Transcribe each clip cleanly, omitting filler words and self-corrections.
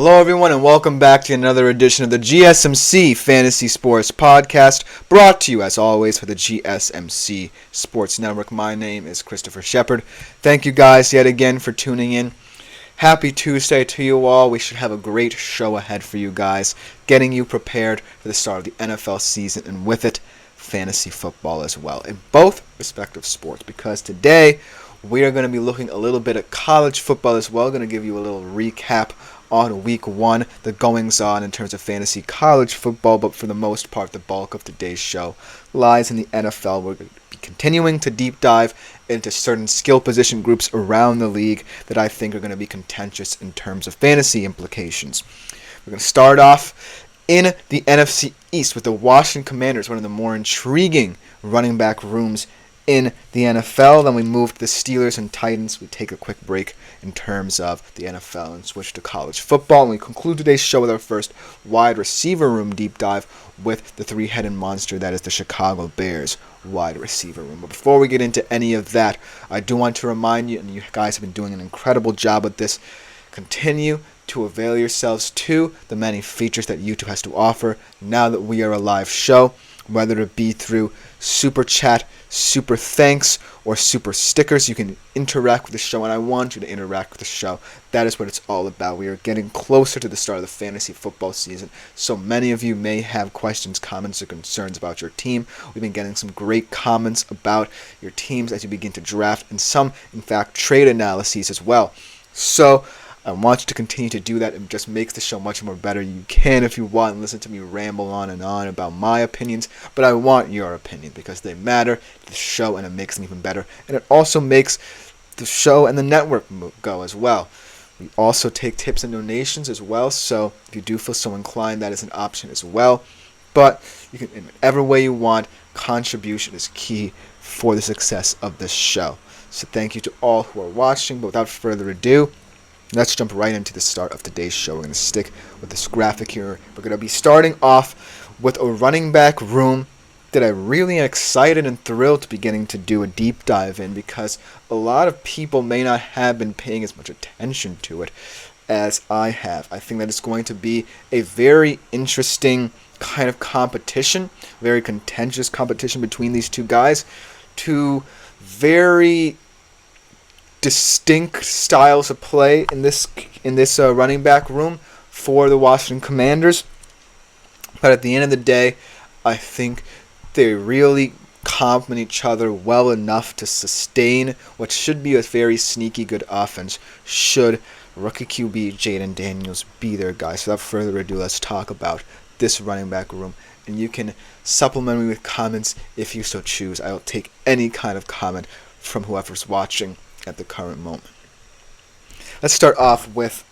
Hello everyone and welcome back to another edition of the GSMC Fantasy Sports Podcast, brought to you as always for the GSMC Sports Network. My name is Christopher Shepard. Thank you guys yet again for tuning in. Happy Tuesday to you all. We should have a great show ahead for you guys, getting you prepared for the start of the NFL season and with it, fantasy football as well, in both respective sports, because today we are going to be looking a little bit at college football as well. Going to give you a little recap on week one, the goings on in terms of fantasy college football, but for the most part, the bulk of today's show lies in the NFL. We're going to be continuing to deep dive into certain skill position groups around the league that I think are going to be contentious in terms of fantasy implications. We're going to start off in the NFC East with the Washington Commanders, one of the more intriguing running back rooms in the NFL. Then we move to the Steelers and Titans. We take a quick break in terms of the NFL and switch to college football. And we conclude today's show with our first wide receiver room deep dive with the three-headed monster that is the Chicago Bears wide receiver room. But before we get into any of that, I do want to remind you, and you guys have been doing an incredible job with this, continue to avail yourselves to the many features that YouTube has to offer now that we are a live show, whether it be through Super Chat, Super Thanks, or Super Stickers. You can interact with the show, and I want you to interact with the show. That is what it's all about. We are getting closer to the start of the fantasy football season, so many of you may have questions, comments, or concerns about your team. We've been getting some great comments about your teams as you begin to draft, and some, in fact, trade analyses as well. So I want you to continue to do that. It just makes the show much more better. You can, if you want, listen to me ramble on and on about my opinions, but I want your opinion because they matter to the show and it makes them even better. And it also makes the show and the network go as well. We also take tips and donations as well, so if you do feel so inclined, that is an option as well. But you can, in whatever way you want, contribution is key for the success of this show. So thank you to all who are watching, but without further ado, let's jump right into the start of today's show. We're going to stick with this graphic here. We're going to be starting off with a running back room that I really am excited and thrilled to be getting to do a deep dive in, because a lot of people may not have been paying as much attention to it as I have. I think that it's going to be a very interesting kind of competition, very contentious competition between these two guys, two very distinct styles of play in this running back room for the Washington Commanders. But at the end of the day, I think they really complement each other well enough to sustain what should be a very sneaky good offense should rookie QB Jaden Daniels be their guy. So without further ado, let's talk about this running back room. And you can supplement me with comments if you so choose. I'll take any kind of comment from whoever's watching at the current moment. Let's start off with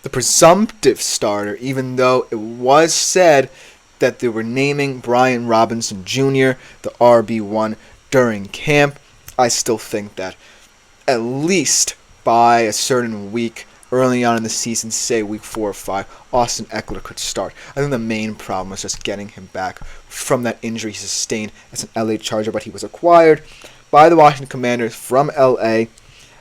the presumptive starter, even though it was said that they were naming Brian Robinson Jr. the RB1 during camp. I still think that at least by a certain week early on in the season, say week 4 or 5, Austin Ekeler could start. I think the main problem was just getting him back from that injury he sustained as an LA Charger, but he was acquired by the Washington Commanders from LA.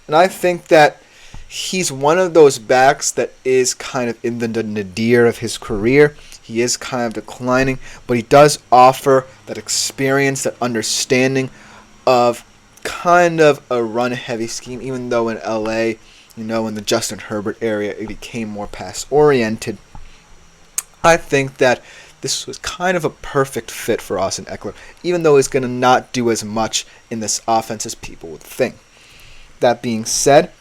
And I think that he's one of those backs that is kind of in the nadir of his career. He is kind of declining, but he does offer that experience, that understanding of kind of a run-heavy scheme, even though in LA, in the Justin Herbert area, it became more pass-oriented. I think that this was kind of a perfect fit for Austin Ekeler, even though he's going to not do as much in this offense as people would think. That being said,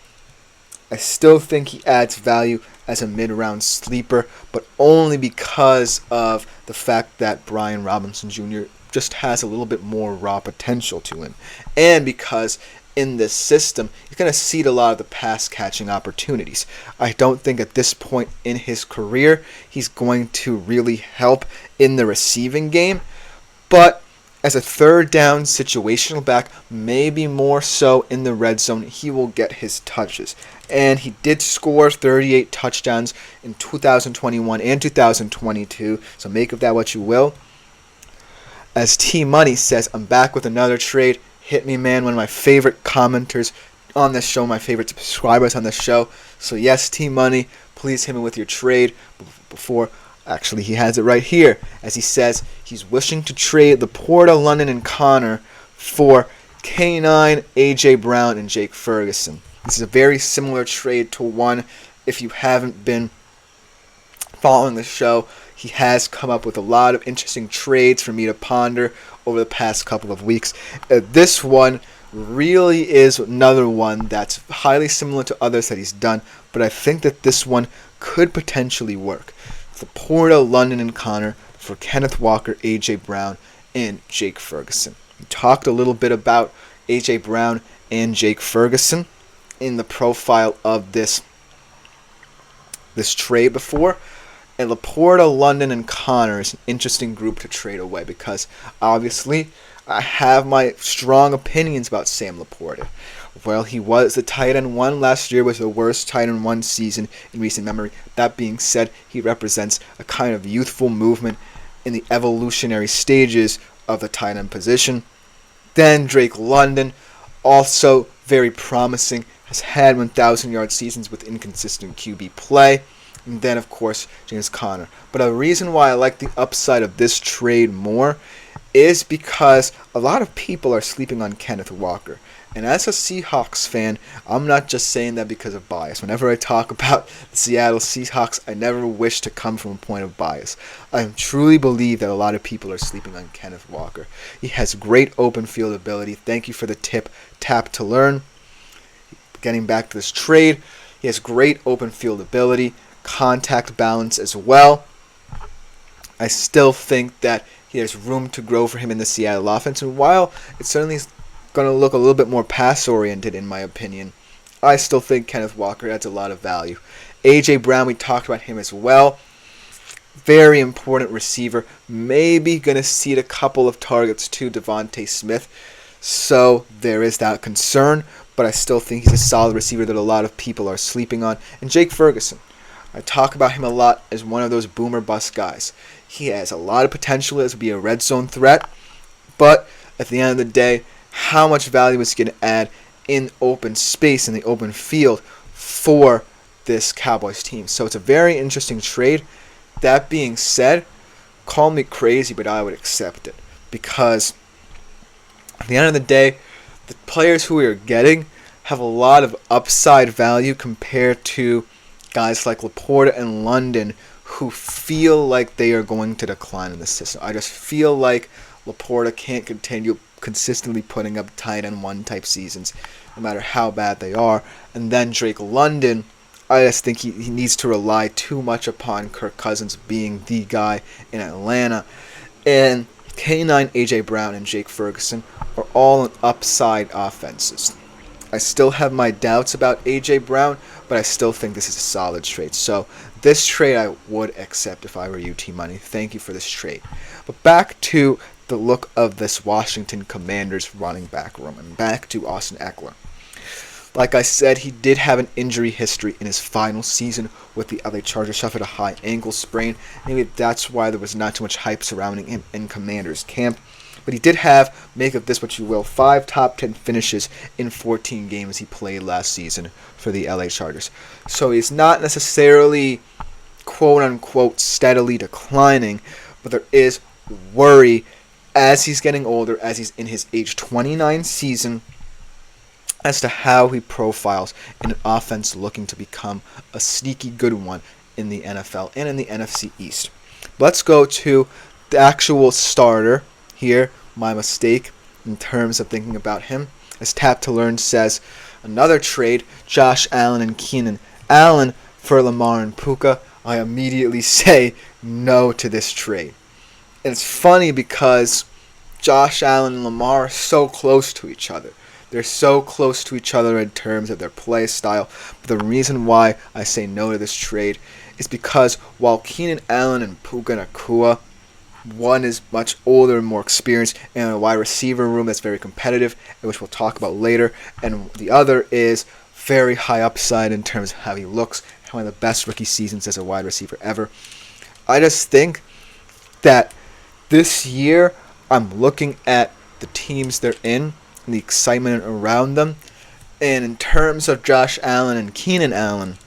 I still think he adds value as a mid-round sleeper, but only because of the fact that Brian Robinson Jr. just has a little bit more raw potential to him, and because in this system, he's going to cede a lot of the pass-catching opportunities. I don't think at this point in his career he's going to really help in the receiving game, but as a third down situational back, maybe more so in the red zone, he will get his touches. And he did score 38 touchdowns in 2021 and 2022, so make of that what you will. As T Money says, I'm back with another trade. Hit me, man. One of my favorite commenters on this show, my favorite subscribers on this show. So yes, Team Money, please hit me with your trade before. Actually, he has it right here, as he says he's wishing to trade Laporta, London, and Connor for K9, AJ Brown, and Jake Ferguson. This is a very similar trade to one. If you haven't been following the show, he has come up with a lot of interesting trades for me to ponder over the past couple of weeks. This one really is another one that's highly similar to others that he's done, but I think that this one could potentially work. Laporta, London, and Connor for Kenneth Walker, AJ Brown, and Jake Ferguson. We talked a little bit about AJ Brown and Jake Ferguson in the profile of this trade before. And Laporta, London, and Connor is an interesting group to trade away because obviously I have my strong opinions about Sam Laporta. Well, he was the tight end one last year, was the worst tight end one season in recent memory. That being said, he represents a kind of youthful movement in the evolutionary stages of the tight end position. Then Drake London, also very promising, has had 1,000-yard seasons with inconsistent QB play. And then, of course, James Conner. But a reason why I like the upside of this trade more is because a lot of people are sleeping on Kenneth Walker. And as a Seahawks fan, I'm not just saying that because of bias. Whenever I talk about the Seattle Seahawks, I never wish to come from a point of bias. I truly believe that a lot of people are sleeping on Kenneth Walker. He has great open field ability. Thank you for the tip, Tap to Learn. Getting back to this trade, he has great open field ability, contact balance as well. I still think that he has room to grow for him in the Seattle offense. And while it certainly is going to look a little bit more pass-oriented in my opinion, I still think Kenneth Walker adds a lot of value. AJ Brown, we talked about him as well. Very important receiver. Maybe going to cede a couple of targets to Devontae Smith. So there is that concern. But I still think he's a solid receiver that a lot of people are sleeping on. And Jake Ferguson. I talk about him a lot as one of those boomer bust guys. He has a lot of potential as to be a red zone threat. But at the end of the day, how much value is he going to add in open space, in the open field for this Cowboys team? So it's a very interesting trade. That being said, call me crazy, but I would accept it. Because at the end of the day, the players who we are getting have a lot of upside value compared to guys like Laporta and London who feel like they are going to decline in the system. I just feel like Laporta can't continue consistently putting up tight end one type seasons, no matter how bad they are. And then Drake London, I just think he needs to rely too much upon Kirk Cousins being the guy in Atlanta. And K9, AJ Brown, and Jake Ferguson are all in upside offenses. I still have my doubts about AJ Brown, but I still think this is a solid trade. So this trade I would accept if I were you, Team Money. Thank you for this trade. But back to the look of this Washington Commanders running back room, and back to Austin Ekeler. Like I said, he did have an injury history in his final season with the LA Chargers, suffered a high ankle sprain. Maybe that's why there was not too much hype surrounding him in Commanders camp. But he did have, make of this what you will, 5 top 10 finishes in 14 games he played last season for the LA Chargers. So he's not necessarily, quote-unquote, steadily declining, but there is worry as he's getting older, as he's in his age 29 season, as to how he profiles in an offense looking to become a sneaky good one in the NFL and in the NFC East. Let's go to the actual starter here. My mistake in terms of thinking about him. As Tap to Learn says, another trade, Josh Allen and Keenan Allen for Lamar and Puka. I immediately say no to this trade. And it's funny because Josh Allen and Lamar are so close to each other. They're so close to each other in terms of their play style. But the reason why I say no to this trade is because while Keenan Allen and Puka Nacua, one is much older and more experienced in a wide receiver room that's very competitive, which we'll talk about later, and the other is very high upside in terms of how he looks, one of the best rookie seasons as a wide receiver ever. I just think that this year I'm looking at the teams they're in and the excitement around them, And in terms of Josh Allen and Keenan Allen,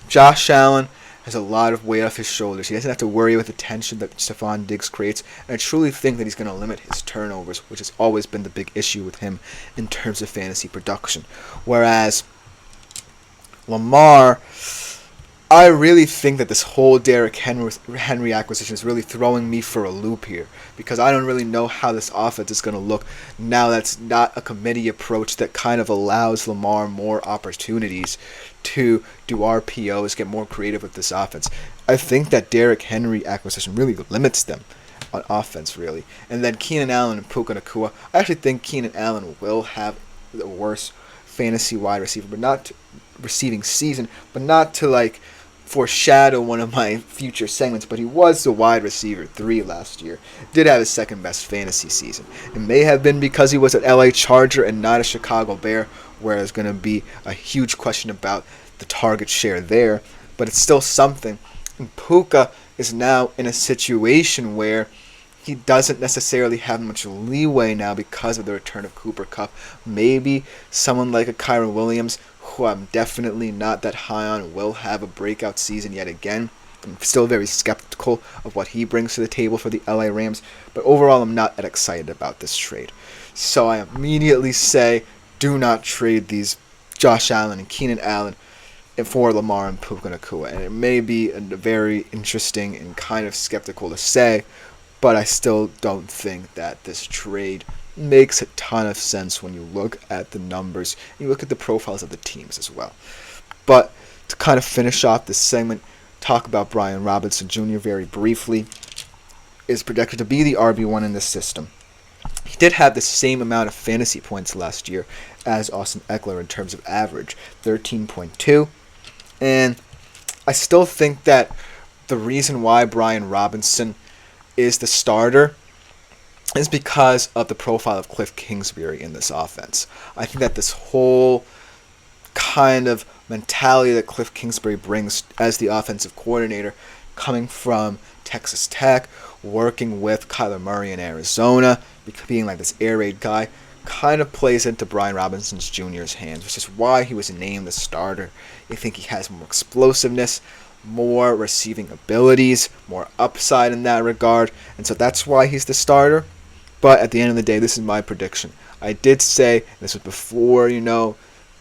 Josh Allen has a lot of weight off his shoulders. He doesn't have to worry with the tension that Stephon Diggs creates. And I truly think that he's going to limit his turnovers, which has always been the big issue with him in terms of fantasy production. Whereas Lamar, I really think that this whole Derrick Henry acquisition is really throwing me for a loop here, because I don't really know how this offense is going to look now that's not a committee approach that kind of allows Lamar more opportunities to do RPOs, get more creative with this offense. I think that Derrick Henry acquisition really limits them on offense, really. And then Keenan Allen and Puka Nacua, I actually think Keenan Allen will have the worst fantasy wide receiver, but not receiving season, but not to like foreshadow one of my future segments, but he was the wide receiver 3 last year. Did have his second best fantasy season. It may have been because he was an LA Charger and not a Chicago Bear, where there's going to be a huge question about the target share there, but it's still something. And Puka is now in a situation where he doesn't necessarily have much leeway now because of the return of Cooper Kupp. Maybe someone like a Kyren Williams, who I'm definitely not that high on, will have a breakout season yet again. I'm still very skeptical of what he brings to the table for the LA Rams, but overall I'm not that excited about this trade. So I immediately say, do not trade these Josh Allen and Keenan Allen for Lamar and Puka Nacua. And it may be very interesting and kind of skeptical to say, but I still don't think that this trade makes a ton of sense when you look at the numbers. You look at the profiles of the teams as well. But to kind of finish off this segment, talk about Brian Robinson Jr. very briefly. Is projected to be the RB1 in this system. He did have the same amount of fantasy points last year as Austin Ekeler in terms of average, 13.2. And I still think that the reason why Brian Robinson is the starter is because of the profile of Cliff Kingsbury in this offense. I think that this whole kind of mentality that Cliff Kingsbury brings as the offensive coordinator, coming from Texas Tech, working with Kyler Murray in Arizona, being like this air raid guy, kind of plays into Brian Robinson Jr.'s hands, which is why he was named the starter. I think he has more explosiveness, more receiving abilities, more upside in that regard, and so that's why he's the starter. But at the end of the day, this is my prediction. I did say, this was before, the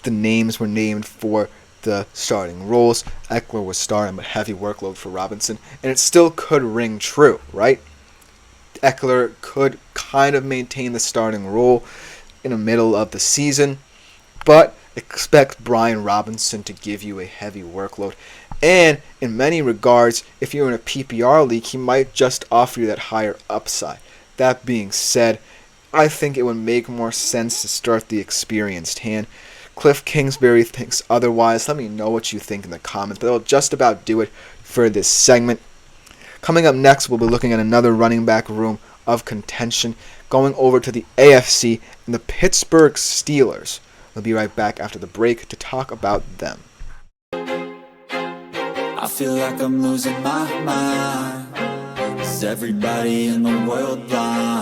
names were named for the starting roles. Ekeler was starting, but heavy workload for Robinson, and it still could ring true, right? Ekeler could kind of maintain the starting role in the middle of the season, but expect Brian Robinson to give you a heavy workload. And in many regards, if you're in a PPR league, he might just offer you that higher upside. That being said, I think it would make more sense to start the experienced hand. Cliff Kingsbury thinks otherwise. Let me know what you think in the comments. But that'll just about do it for this segment. Coming up next, we'll be looking at another running back room of contention, going over to the AFC and the Pittsburgh Steelers. We'll be right back after the break to talk about them. I feel like I'm losing my mind. Is everybody in the world blind?